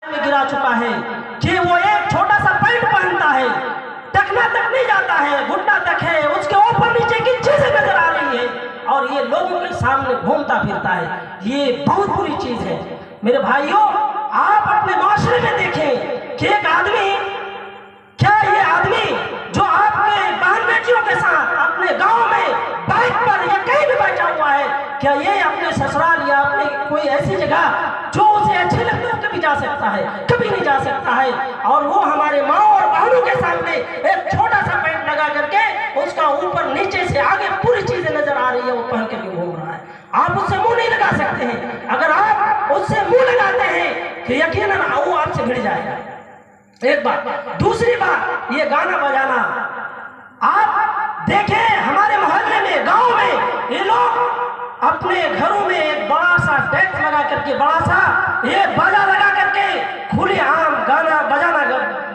में गिरा चुका है कि वो एक छोटा सा पैंट पहनता है, टखना तक नहीं जाता है, घुटना तक है, उसके ऊपर नीचे की चीजें नजर आ रही है और ये लोगों के सामने घूमता फिरता है। ये बहुत बुरी चीज है। मेरे भाइयों, आप अपने माशरे में देखें कि एक आदमी, क्या ये आदमी जो आपके बहन बेटियों के साथ अपने गांव में बाइक पर या कहीं भी बैठा हुआ है, क्या ये अपने ससुराल या अपने कोई ऐसी जगह जो उसे अच्छे लगते हो कभी जा सकता है? कभी नहीं जा सकता है। और वो हमारे माँ और बहनों के सामने एक छोटा सा पैंट लगा करके उसका ऊपर नीचे से आगे पूरी चीजें नजर आ रही है, वो पहन करके घूम रहा है। आप उससे मुंह नहीं लगा सकते हैं। अगर आप उससे मुंह लगाते हैं तो यकीनन वो आपसे भिड़ जाएगा। एक बात। दूसरी बात, ये गाना बजाना, आप देखें हमारे मोहल्ले में, गांव में, ये लोग अपने घरों में एक बड़ा सा डेस्क लगा करके, बड़ा सा ये बाजा लगा करके खुले आम गाना बजाना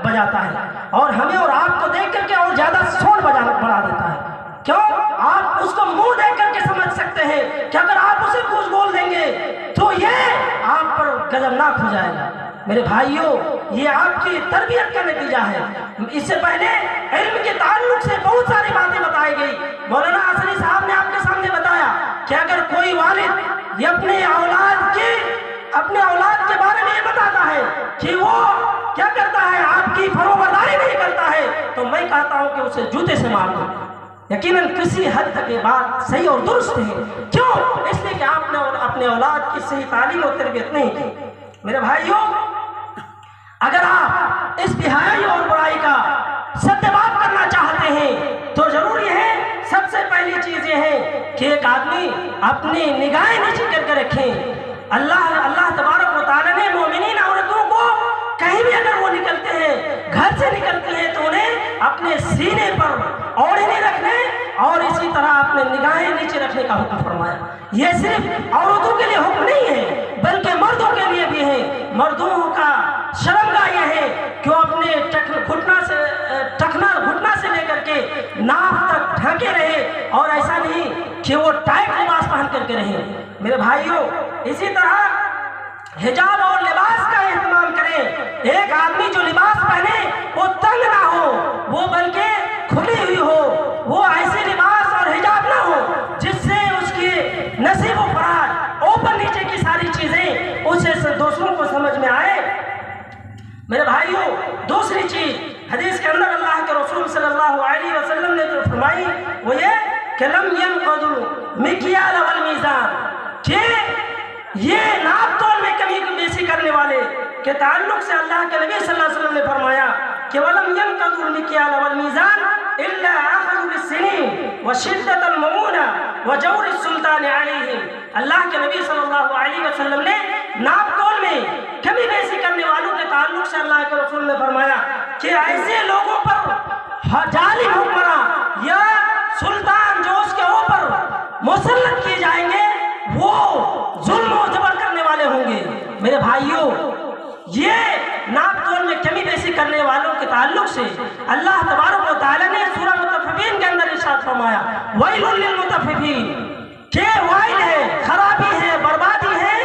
बजाता है और हमें और आपको देख करके और ज्यादा शोर बजाना बढ़ा देता है। क्यों? आप उसको मुंह देख करके समझ सकते हैं कि अगर आप उसे कुछ बोल देंगे तो ये आप पर गजबनाक हो जाएगा। मेरे भाइयों, ये आपकी तरबियत का नतीजा है। इससे पहले इल्म के ताल्लुक से बहुत सारी बातें बताई गई। मौलाना असरी साहब ने आपके सामने बताया कि अगर कोई वालिद ये अपने औलाद के बारे में ये बताता है कि वो क्या करता है, आपकी फरोबरदारी नहीं करता है, तो मैं कहता हूं कि उसे जूते से मार दो। यकीनन किसी हद तक ये बात सही और दुरुस्त है। क्यों? इसलिए कि आपने अपने औलाद की सही तालीम और तरबियत नहीं की। मेरे भाइयों, अगर आप इस बिहाई और बुराई का सत्यापात करना चाहते हैं तो जरूरी है, सबसे पहली चीज ये है कि एक आदमी अपनी निगाहें नीचे करके रखें। अल्लाह तबारक व तआला ने मोमिनीन औरतों को कहीं भी अगर वो निकलते हैं, घर से निकलते हैं, तो उन्हें अपने सीने पर ओढ़नी रखने और इसी तरह अपने निगाहें नीचे रखने का हुक्म फरमाया। ये सिर्फ औरतों के लिए हुक्म नहीं है, बल्कि मर्दों के लिए भी है। मर्दों का शर्मगाह यह है कि वो अपने घुटना से लेकर के नाक तक ढके रहे और ऐसा नहीं कि वो टाइट लिबास पहन करके रहे। मेरे भाइयों, इसी तरह हिजाब और लिबास का इस्तेमाल करें। एक आदमी जो लिबास पहने वो तंग ना हो, वो बल्कि खुली हुई हो, वो ऐसे लिबास और हिजाब ना हो जिससे उसकी नसीब व फराज, ऊपर नीचे की सारी चीजें उसे दूसरों को समझ में आए। मेरे भाइयों, दूसरी चीज हदीस के अंदर अल्लाह के रसूल सल्लल्लाहु अलैहि वसल्लम ने जो फरमाई वो ये कि लम यनक़दु मिक्याल वल मीज़ान, कि ये नाप तोल में कमी बेसी करने वाले के ताल्लुक से अल्लाह के नबी सल्लल्लाहु अलैहि वसल्लम ने फरमाया कि वलम यनक़दु मिक्याल वल मीज़ान इल्ला अख़ज़ु बिस्सिनीन व शिद्दतल मऊना व जौर सुल्तान अलैहिम। अल्लाह के नबी सल्लल्लाहु अलैहि वसल्लम ने नाप तोल में कमी बेसी करने वालों के ताल्लुक से अल्लाह के रसूल ने फरमाया कि ऐसे लोगों पर जालिम हुक्मरान या सुल्तान जो उसके ऊपर मुसल्लत किए जाएंगे, वो जुल्म और जबर करने वाले होंगे। मेरे भाइयों, ये नाप तोल में कमी बेसी करने वालों के ताल्लुक से अल्लाह तबारक व तआला ने सूरह मुतफ़्फ़िफ़ीन के अंदर इरशाद फरमाया, वैलुल लिल मुतफ़्फ़िफ़ीन, के वाइल है, खराबी है, बर्बादी है,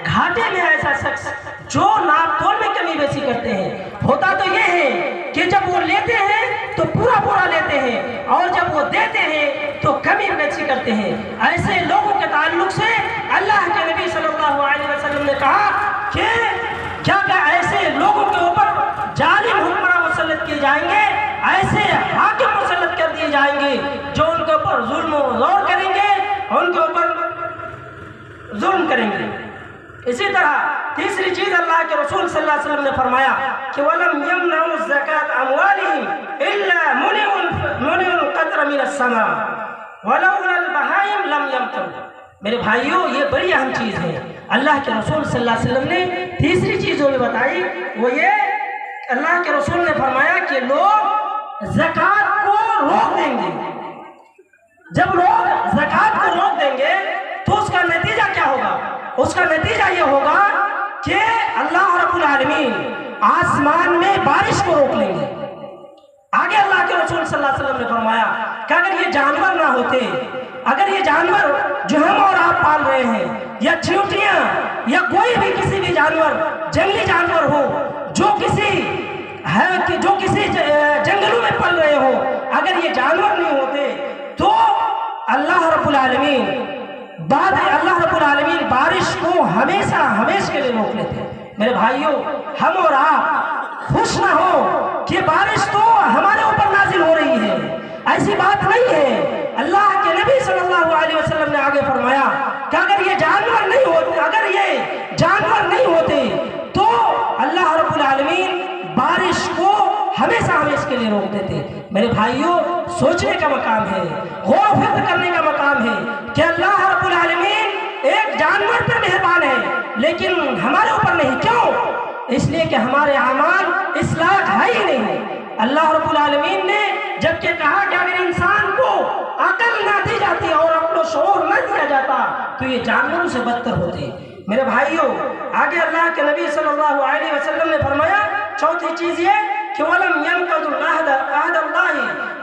घाटे में ऐसा शख्स जो नाप तोल में कमी बेसी करते हैं। होता तो ये है कि जब वो लेते हैं तो पूरा पूरा लेते हैं और जब वो देते हैं तो कमी बेसी करते हैं। ऐसे लोगों के ताल्लुक से अल्लाह के नबी सल्लल्लाहु अलैहि वसल्लम ने कहा कि क्या ऐसे लोगों के ऊपर जालिम हुक्मरान मुसल्लत किए जाएंगे, ऐसे हाकिम मुसल्लत कर दिए जाएंगे जो उनके ऊपर जुल्म और ज़ोर करेंगे, उनके ऊपर जुल्म करेंगे। इसी तरह तीसरी चीज अल्लाह के रसूल सल्लल्लाहु अलैहि वसल्लम ने फरमाया कि वलम यमनउ ज़कात अमवालिहिम इल्ला मुनिउल क़त्र मिनस समा वलौलल बहाइम लम यमतु। मेरे भाइयों, ये बड़ी अहम चीज है। अल्लाह के रसूल सल्लल्लाहु अलैहि वसल्लम ने तीसरी चीज जो बताई वो ये, अल्लाह के रसूल ने फरमाया कि लोग ज़कात को रोक देंगे। जब लोग ज़कात को रोक देंगे तो उसका नतीजा क्या होगा? उसका नतीजा ये होगा कि अल्लाह रब्बुल आलमीन आसमान में बारिश को रोक लेंगे। आगे अल्लाह के रसूल सल्लल्लाहु अलैहि वसल्लम ने फरमाया कि अगर ये जानवर ना होते, अगर ये जानवर जो हम और आप पाल रहे हैं या चींटियां या कोई भी किसी भी جانور جنگلی جانور ہو جو کسی جنگلوں میں پل رہے ہو، اگر یہ جانور نہیں ہوتے تو اللہ رب العالمین بارش کو ہمیشہ کے لیے روک لیتے۔ میرے بھائیوں، ہم اور آپ خوش نہ ہو کہ بارش تو ہمارے اوپر نازل ہو رہی ہے، ایسی بات نہیں ہے۔ اللہ کے نبی صلی اللہ علیہ وسلم نے آگے فرمایا کہ اگر یہ جانور نہیں ہوتے تو اللہ رب العالمین بارش کو ہمیشہ کے لیے روک دیتے۔ میرے بھائیوں، سوچنے کا مقام ہے، غور و فکر کرنے کا مقام ہے کہ اللہ رب العالمین ایک جانور پر مہربان ہے لیکن ہمارے اوپر نہیں۔ کیوں؟ اس لیے کہ ہمارے اعمال اصلاح ہے ہی نہیں۔ اللہ رب العالمین نے جب کہ کہا کہ اگر انسان کو عقل نہ دی جاتی اور عقل و شعور نہ دیا جاتا تو یہ جانوروں سے بدتر ہوتے۔ میرے بھائیوں، آگے اللہ کے نبی صلی اللہ علیہ وسلم نے فرمایا چوتھی چیز یہ کہ وَلَمْ يَنْقَضُوا عَهْدَ اللَّهِ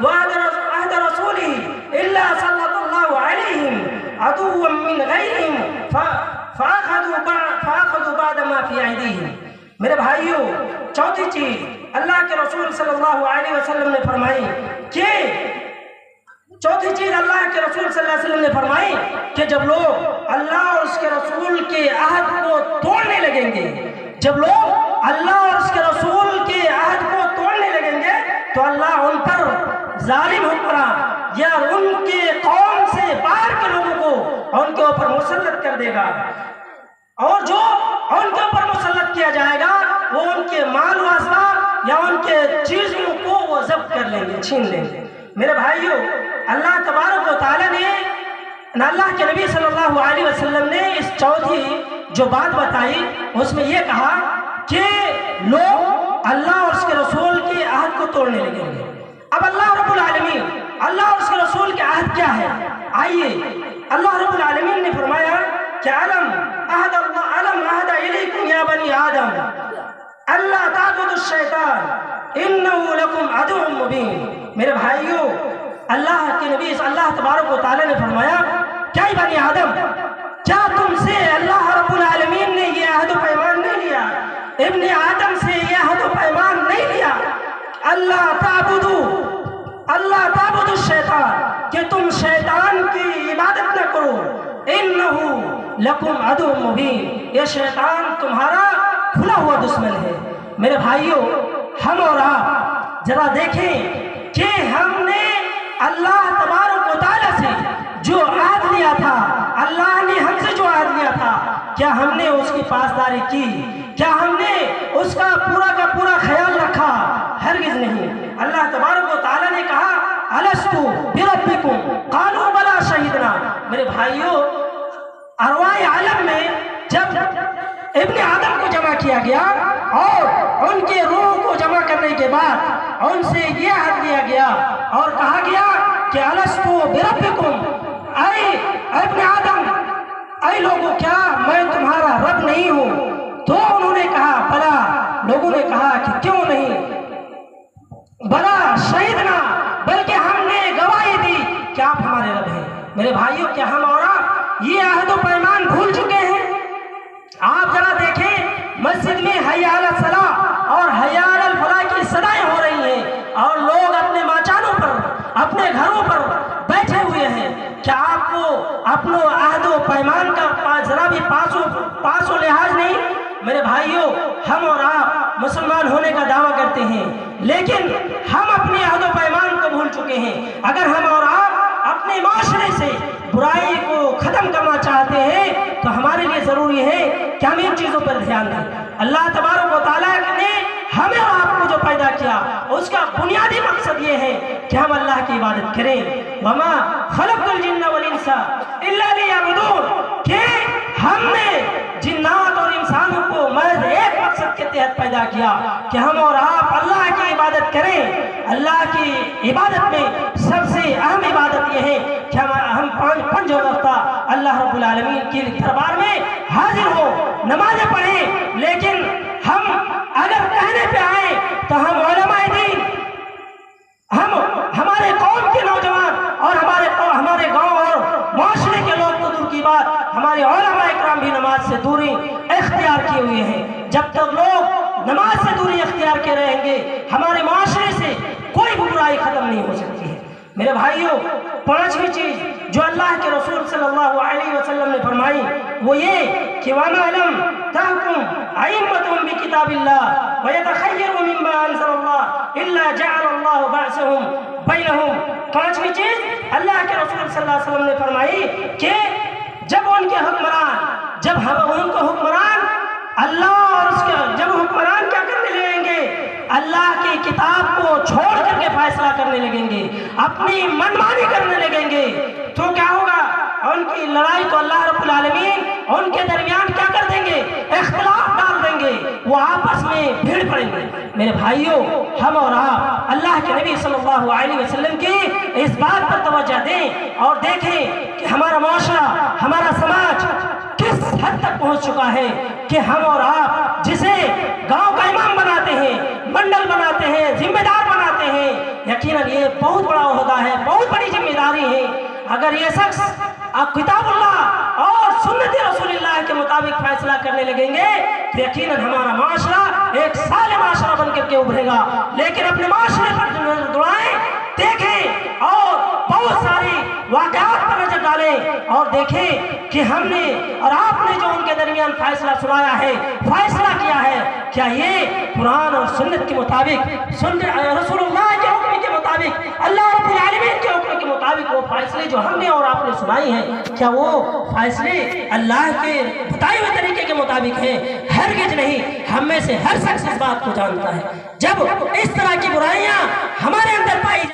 وَعَهْدَ رَسُولِهِ إِلَّا سَلَّطَ اللَّهُ عَلَيْهِمْ عَدُوًّا مِّنْ غَيْرِهِمْ فَأَخَذُوا بَعْدَ مَا فِي أَيْدِيهِمْ۔ میرے بھائیوں، چوتھی چیز اللہ کے رسول صلی اللہ علیہ وسلم نے فرمائی کہ جب لوگ اللہ اور اس کے رسول کے عہد کو توڑنے لگیں گے، تو اللہ ان پر ظالم حکمراں یا ان کے قوم سے باہر کے لوگوں کو ان کے اوپر مسلط کر دے گا، اور جو ان کے اوپر مسلط کیا جائے گا وہ ان کے مال و اسباب یا ان کے چیزوں کو وہ ضبط کر لیں گے، چھین لیں گے۔ میرے بھائیوں، اللہ تبارک و تعالیٰ نے، اللہ کے نبی صلی اللہ علیہ وسلم نے اس چوتھی جو بات بتائی اس میں یہ کہا کہ لوگ اللہ اور اس کے رسول کے عہد کو توڑنے لگیں گے۔ اب اللہ رب العالمین، اللہ اور اس کے رسول کے عہد کیا ہے؟ آئیے، اللہ رب العالمین نے فرمایا کہ علم عہد الیکم یا بنی آدم اللہ تعبدوا الشیطان انہ لکم عدو مبین۔ میرے بھائیوں، اللہ کے نبی اللہ تبارک و تعالیٰ نے فرمایا کیا بنی آدم، کیا تم سے اللہ رب العالمین نے یہ عہد و پیمان نہیں لیا، ابن آدم سے یہ عہد و پیمان نہیں لیا اللہ تعبدوا الشیطان، کہ تم شیطان کی عبادت نہ کرو، انہ لکم عدو مبین، یہ شیطان تمہارا کھلا ہوا دشمن ہے۔ میرے بھائیوں، ہم اور آپ ذرا دیکھیں کہ ہم نے اللہ تبارک و تعالیٰ سے جو عہد لیا تھا، اللہ نے ہم سے جو عہد لیا تھا، کیا ہم نے اس کی پاسداری کی؟ کیا ہم نے اس کا پورا خیال رکھا؟ ہرگز نہیں۔ اللہ تبارک و تعالیٰ نے کہا الستُ بربکم قالوا بلی شہدنا۔ میرے بھائیوں، ارواح عالم میں جب ابن آدم کو جمع کیا گیا اور ان کے روح کو جمع کرنے کے بعد ان سے یہ عہد لیا گیا اور کہا گیا کہ الستُ بربکم، اے ابن آدم، اے لوگوں، کیا میں تمہارا رب نہیں ہوں؟ تو انہوں نے کہا بلا، لوگوں نے کہا کہ کیوں نہیں، بلا شہدنا، بلکہ ہم نے گواہی دی کہ آپ ہمارے رب ہیں۔ میرے بھائیوں، کیا ہم اور آپ یہ عہد و پیمان بھول چکے ہیں؟ آپ ذرا دیکھیں، مسجد میں حی علی الصلاۃ اور حی علی الفلاح کی صدائیں ہو رہی ہیں اور لوگ اپنے ماچانوں پر، اپنے گھروں پر بیٹھے ہوئے ہیں۔ کیا آپ کو اپنے عہد و پیمان کا ذرا بھی پاس و لحاظ نہیں؟ میرے بھائیوں، ہم اور آپ مسلمان ہونے کا دعویٰ کرتے ہیں لیکن ہم اپنے عہد و پیمان کو بھول چکے ہیں۔ اگر ہم اور آپ اپنے معاشرے سے برائی کو ختم کرنا چاہتے ہیں تو ہمارے لیے ضروری ہے کہ ہم ان چیزوں پر دھیان دیں۔ اللہ تبارک و تعالیٰ نے ہمیں اور آپ کو جو پیدا کیا اس کا بنیادی مقصد یہ ہے کہ ہم اللہ کی عبادت کریں۔ وَمَا خَلَقْتُ الْجِنَّ وَالْإِنسَ إِلَّا لِيَعْبُدُونِ، کہ ہم نے جنات اور انسانوں کو محض ایک مقصد کے تحت پیدا کیا کہ ہم اور آپ اللہ کی عبادت کریں۔ اللہ کی عبادت میں سب سے اہم عبادت یہ ہے کہ ہم پنج وقتہ اللہ رب العالمین کے دربار میں حاضر ہو، نمازیں پڑھیں، لیکن ہم اگر کہنے پہ آئیں تو ہم علماء دین، ہم ہمارے قوم کے نوجوان اور ہمارے گاؤں اور معاشرے کے لوگ تو دور کی بات، ہمارے علماء اکرام بھی نماز नमाज से दूरी इख्तियार किए हुए हैं। जब तक लोग नमाज से दूरी इख्तियार किए रहेंगे, हमारे माशरे से कोई भी बुराई ख़त्म नहीं हो सकती है। मेरे भाइयों, पांचवी चीज़ जो अल्लाह के रसूल सल्लल्लाहु अलैहि वसल्लम ने फरमाई वो ये कि वमा लम तहकुम अइम्मतुहुम बिकिताबिल्लाह व यतखय्यरू मिम्मा अंज़लल्लाह इल्ला जअलल्लाहु बअसहुम बैनहुम। पांचवी चीज़ अल्लाह के रसूल सल्लल्लाहु अलैहि वसल्लम ने फरमाई कि जब उनके हुक्मरान, जब हम उनको हुक्मरान अल्लाह और उसके जब हुक्मरान क्या करने लगेंगे, अल्लाह की किताब को छोड़ करके फैसला करने लगेंगे, अपनी मनमानी करने लगेंगे, तो क्या होगा? उनकी लड़ाई तो अल्लाह रब्बुल आलमीन उनके दरमियान क्या कर देंगे? इख्तिलाफ डाल देंगे, वो आपस में भिड़ पड़ेंगे। मेरे भाइयों, हम और आप अल्लाह के नबी सल्लल्लाहु अलैहि वसल्लम की इस बात पर तवज्जो दें और देखें कि हमारा माशरा, हमारा समाज किस हद तक पहुंच चुका है कि हम और आप जिसे गांव का इमाम बनाते हैं, मंडल बनाते हैं, जिम्मेदार बनाते हैं, यकीनन ये बहुत बड़ा ओहदा है, बहुत बड़ी जिम्मेदारी है। अगर ये शख्स किताबुल्लाह और सुन्नत रसूलुल्लाह के मुताबिक फैसला करने लगेंगे तो यकीनन हमारा माशरा एक साले माशरा बन करके उभरेगा। लेकिन अपने माशरे पर नजर दौड़ाएं, देखें और बहुत सारी वाक़यात पर नजर डालें और देखें कि हमने और आपने जो उनके दरमियान फैसला सुनाया है, फैसला किया है, क्या ये कुरान और सुन्नत के मुताबिक, रसूलुल्लाह के हुक्म के मुताबिक, अल्लाह रब्बुल आलमीन के हुक्म के मुताबिक वो फैसले जो हमने और आपने सुनाई हैं, क्या वो फैसले अल्लाह के बताए हुए तरीके के मुताबिक हैं? हरगिज नहीं। हम में से हर शख्स इस बात को जानता है। जब इस तरह की बुराइयां हमारे अंदर पाई